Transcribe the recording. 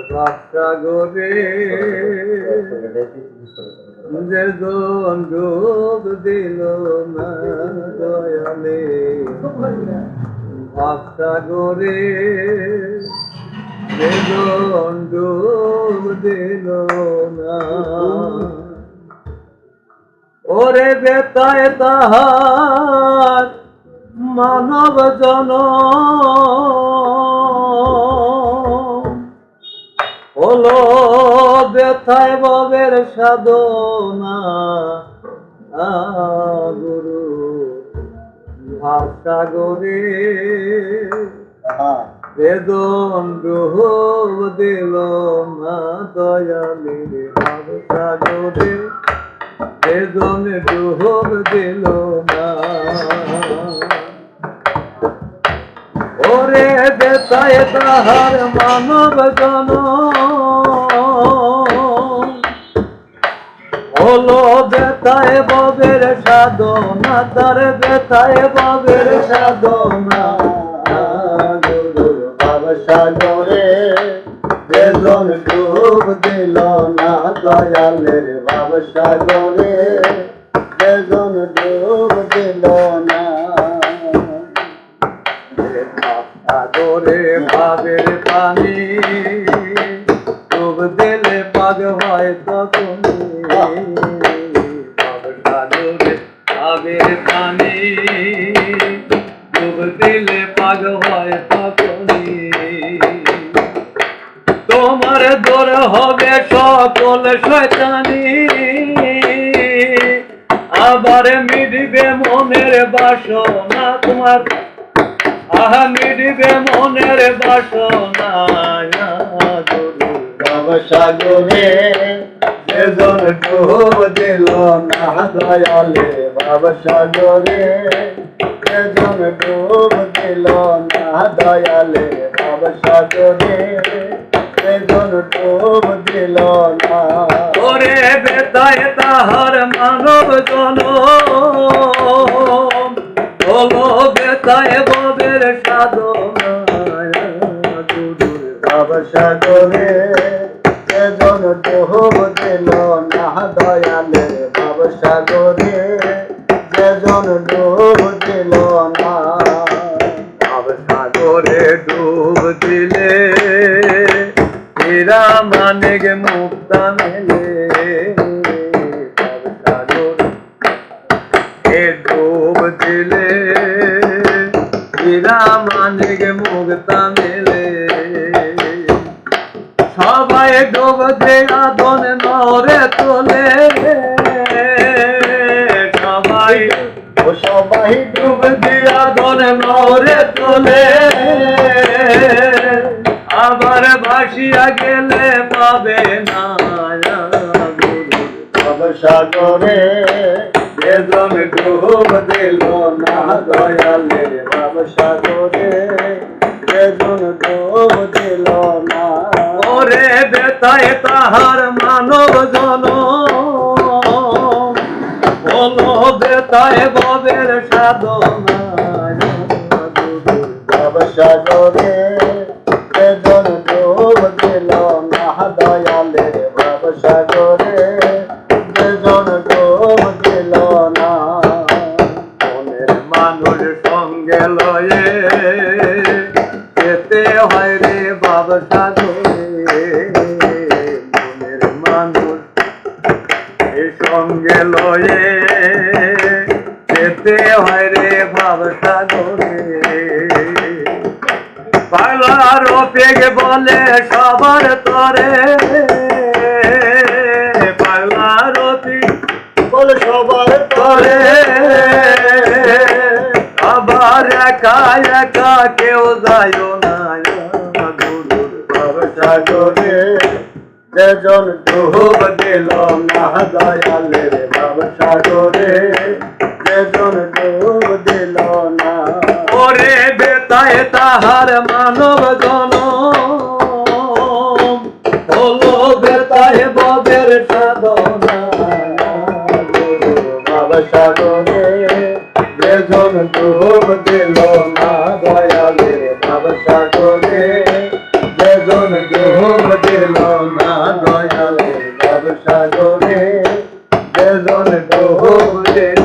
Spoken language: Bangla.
সাগরে যেজন ডুব দিল না দয়ালে সাগরে যেজন ডুব দিল না ওরে বেতায় তাহার মানব জনম হলো ব্যথায় ভবের সাধনা গুরু ভাবসাগরে বেদন ডুব দিল না দয়ালের ভাবসাগরে বেদন ডুব দিল না ওরে বেতায় তাহার মানব জনম হলো বেতায় ভবের সাধনা তার বেতায় ভবের সাধনা গুরুর ভাবসাগরে বেদন ডুব দিল না দয়ালের ভাবসাগরে বেদন ডুব দিল না সাগরে ভাবের পানি ডুব দিলে পাগ হয় তখন সাগরে ভাবের পানি ডুব দিলে পাগ হয় তখন তোমার দূর হবে সকল শয়তানি আবার মিটবে মনের বাসনা তোমার মিটবে মনের বাসনা ভাবসাগরে বেদন ডুব দিল না দয়ালে ভাবসাগরে বেদন ডুব দিল না দয়ালে ভাবসাগরে বেদন ডুব দিল না ওরে বেতায় তাহার মানব জনম হলো বেতায় ভবের সাধনা ভাবসাগরে বেদন ডুব দিল না দয়ালে ভাবসাগরে বেদন ডুব দিল না ভাবসাগরে ডুব দিলে হীরা মানিক মুক্তা মেলে ভাবসাগরে ডুব দিলে হীরা মানিক মুক্তা মেলে সবাই ডুব দেয়া ধন নরে তোলে সবাই সবাই ডুব দিয়া ধন নরে তোলে আবার ভাসিয়া গেলে পাবে না ভাবসাগরে বেদন ডুব দিল না দয়ালে ভাবসাগরে বেদন ডুব দিল না ওরে বেতায় তাহার মানব জনম হলো বেতায় ভবের সাধনা ভাবসাগরে বেদন ডুব দিল না দয়ালে ভাবসাগরে বেদন ডুব দিল না মনের মানুষ সঙ্গে লয়ে যেতে হয় রে ভাবসাগরে মনের মানুষ সঙ্গে লয়ে যেতে হয় রে ভাবসাগরে পাগলার পেগ বলে সবার তরে পাগলার বলে সবার তরে আবার একা একা কেউ যায় না গুরুর ভাবসাগরে বেদন ডুব দিল না দয়ালে ভাবসাগরে বেদন ডুব দিল না ওরে বেতায় তাহার মানব জনম হলো বেতায় ভবের সাধনা ভাবসাগরে বেদন ডুব দিল না দয়ালে ভাবসাগরে বেদন ডুব দিল যে জন ডুব দিল